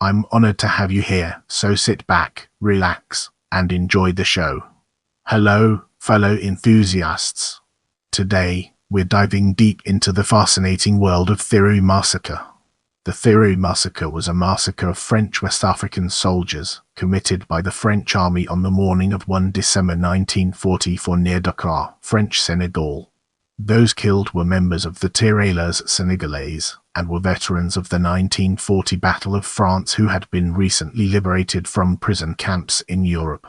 I'm honored to have you here, so sit back, relax, and enjoy the show. Hello, fellow enthusiasts. Today, we're diving deep into the fascinating world of Thiaroye massacre. The Thiaroye massacre was a massacre of French West African soldiers committed by the French army on the morning of 1 December 1944 near Dakar, French Senegal. Those killed were members of the Tirailleurs Sénégalais and were veterans of the 1940 Battle of France who had been recently liberated from prison camps in Europe.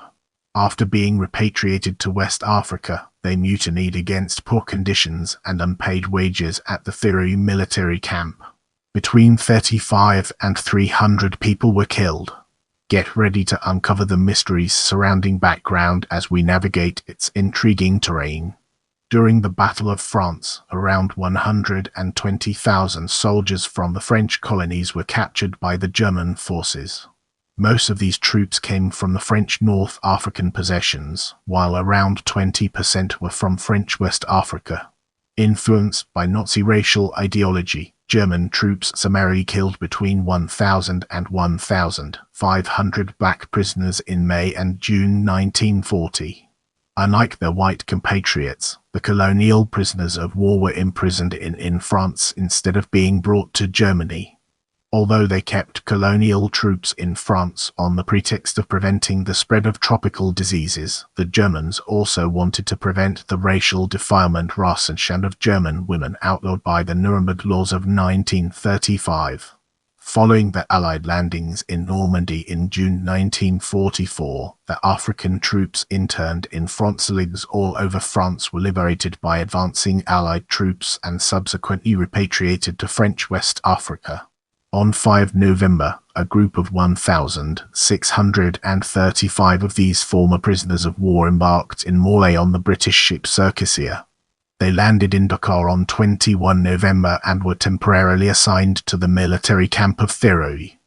After being repatriated to West Africa, they mutinied against poor conditions and unpaid wages at the Thiaroye military camp. Between 35 and 300 people were killed. Get ready to uncover the mysteries surrounding background as we navigate its intriguing terrain. During the Battle of France, around 120,000 soldiers from the French colonies were captured by the German forces. Most of these troops came from the French North African possessions, while around 20% were from French West Africa. Influenced by Nazi racial ideology, German troops summarily killed between 1,000 and 1,500 black prisoners in May and June 1940. Unlike their white compatriots, the colonial prisoners of war were imprisoned in France instead of being brought to Germany. Although they kept colonial troops in France on the pretext of preventing the spread of tropical diseases, the Germans also wanted to prevent the racial defilement Rassenschande of German women outlawed by the Nuremberg laws of 1935. Following the Allied landings in Normandy in June 1944, the African troops interned in frontsligs all over France were liberated by advancing Allied troops and subsequently repatriated to French West Africa. On 5 November, a group of 1,635 of these former prisoners of war embarked in Morlaix on the British ship Circassia. They landed in Dakar on 21 November and were temporarily assigned to the military camp of Thiaroye.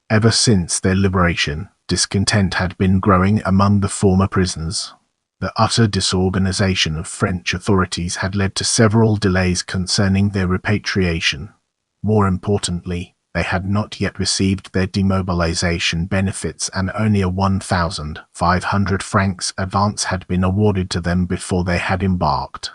Ever since their liberation, discontent had been growing among the former prisoners. The utter disorganization of French authorities had led to several delays concerning their repatriation. More importantly, they had not yet received their demobilization benefits and only a 1,500 francs advance had been awarded to them before they had embarked.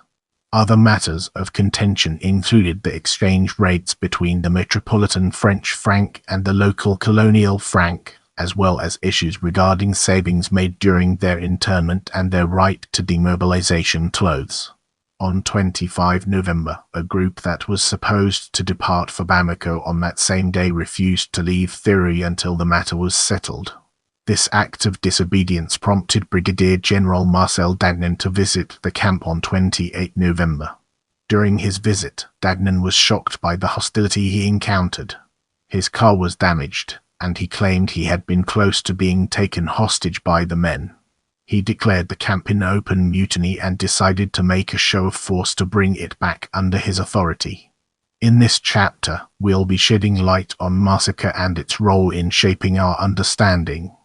Other matters of contention included the exchange rates between the metropolitan French franc and the local colonial franc, as well as issues regarding savings made during their internment and their right to demobilization clothes. On 25 November, a group that was supposed to depart for Bamako on that same day refused to leave Thiaroye until the matter was settled. This act of disobedience prompted Brigadier General Marcel Dagnan to visit the camp on 28 November. During his visit, Dagnan was shocked by the hostility he encountered. His car was damaged, and he claimed he had been close to being taken hostage by the men. He declared the camp in open mutiny and decided to make a show of force to bring it back under his authority. In this chapter, we'll be shedding light on massacre and its role in shaping our understanding.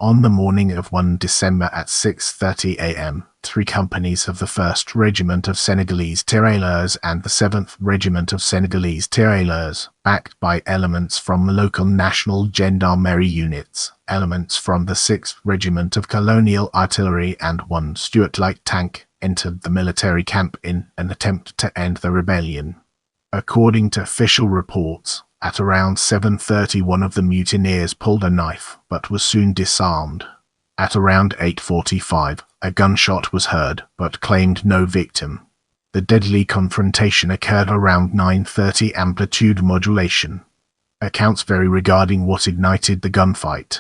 On the morning of 1 December at 6:30 a.m., 3 companies of the 1st Regiment of Senegalese Tirailleurs and the 7th Regiment of Senegalese Tirailleurs, backed by elements from local National Gendarmerie units, elements from the 6th Regiment of Colonial Artillery and 1 Stuart light tank, entered the military camp in an attempt to end the rebellion. According to official reports, at around 7:30 one of the mutineers pulled a knife but was soon disarmed. At around 8:45, a gunshot was heard but claimed no victim. The deadly confrontation occurred around 9:30 amplitude modulation. Accounts vary regarding what ignited the gunfight.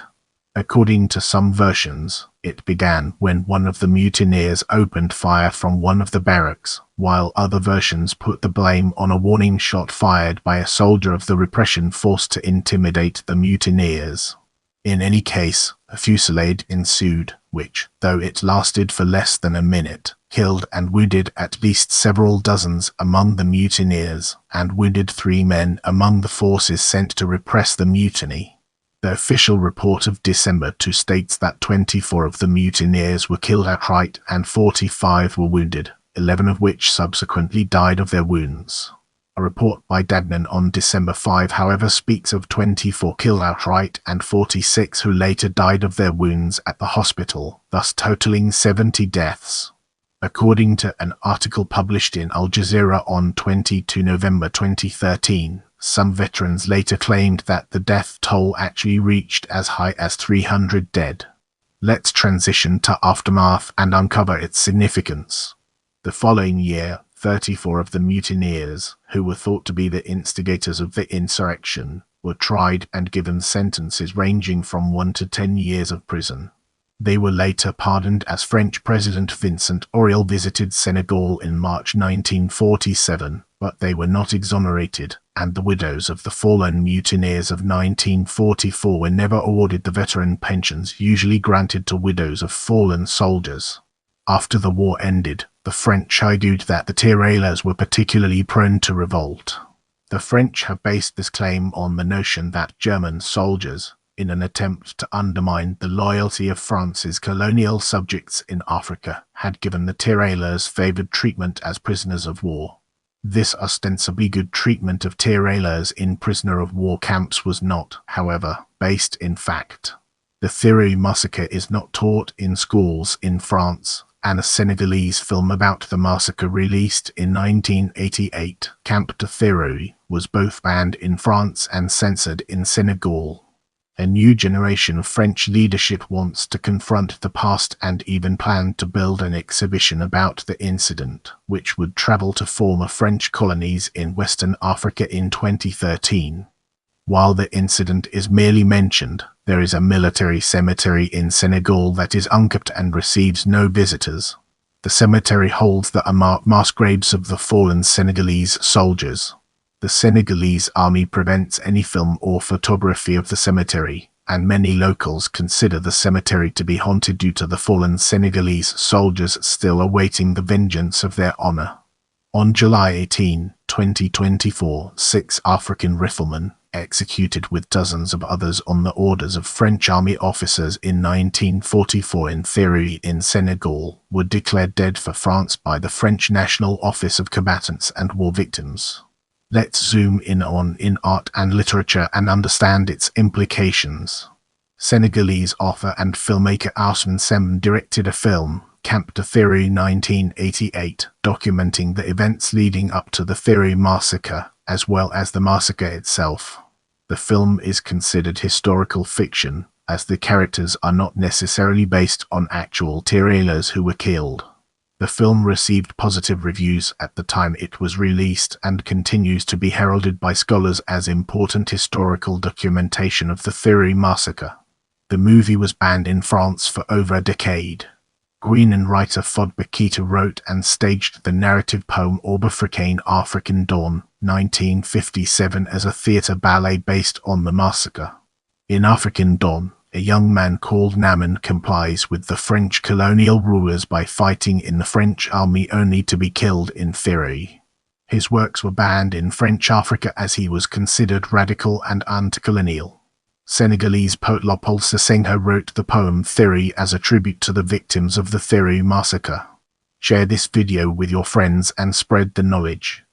According to some versions, it began when one of the mutineers opened fire from one of the barracks, while other versions put the blame on a warning shot fired by a soldier of the repression force to intimidate the mutineers. In any case, a fusillade ensued, which, though it lasted for less than a minute, killed and wounded at least several dozens among the mutineers, and wounded 3 men among the forces sent to repress the mutiny. The official report of December 2 states that 24 of the mutineers were killed outright and 45 were wounded, 11 of which subsequently died of their wounds. A report by Dadnan on December 5, however, speaks of 24 killed outright and 46 who later died of their wounds at the hospital, thus totaling 70 deaths. According to an article published in Al Jazeera on 22 November 2013, some veterans later claimed that the death toll actually reached as high as 300 dead. Let's transition to aftermath and uncover its significance. The following year, 34 of the mutineers, who were thought to be the instigators of the insurrection, were tried and given sentences ranging from 1 to 10 years of prison. They were later pardoned as French President Vincent Auriol visited Senegal in March 1947, but they were not exonerated, and the widows of the fallen mutineers of 1944 were never awarded the veteran pensions usually granted to widows of fallen soldiers. After the war ended, the French argued that the tirailleurs were particularly prone to revolt. The French have based this claim on the notion that German soldiers, in an attempt to undermine the loyalty of France's colonial subjects in Africa, had given the tirailleurs favoured treatment as prisoners of war. This ostensibly good treatment of tirailleurs in prisoner of war camps was not, however, based in fact. The Thiaroye massacre is not taught in schools in France, and a Senegalese film about the massacre released in 1988, Camp de Thiaroye, was both banned in France and censored in Senegal. A new generation of French leadership wants to confront the past and even planned to build an exhibition about the incident, which would travel to former French colonies in Western Africa in 2013. While the incident is merely mentioned, there is a military cemetery in Senegal that is unkept and receives no visitors. The cemetery holds the unmarked mass graves of the fallen Senegalese soldiers. The Senegalese army prevents any film or photography of the cemetery, and many locals consider the cemetery to be haunted due to the fallen Senegalese soldiers still awaiting the vengeance of their honor. On July 18, 2024, 6 African riflemen, executed with dozens of others on the orders of French army officers in 1944 in Thiaroye in Senegal, were declared dead for France by the French National Office of Combatants and War Victims. Let's zoom in on art and literature and understand its implications. Senegalese author and filmmaker Ousmane Sembène directed a film, Camp de Thiaroye 1988, documenting the events leading up to the Thiaroye massacre, as well as the massacre itself. The film is considered historical fiction, as the characters are not necessarily based on actual tirailleurs who were killed. The film received positive reviews at the time it was released and continues to be heralded by scholars as important historical documentation of the Thiaroye massacre. The movie was banned in France for over a decade. Guinean writer Fod Bakita wrote and staged the narrative poem Orbafricaine African Dawn, 1957, as a theatre ballet based on the massacre. In African Dawn, a young man called Naman complies with the French colonial rulers by fighting in the French army only to be killed in Thiaroye. His works were banned in French Africa as he was considered radical and anti-colonial. Senegalese poet Léopold Senghor wrote the poem Thiaroye as a tribute to the victims of the Thiaroye massacre. Share this video with your friends and spread the knowledge.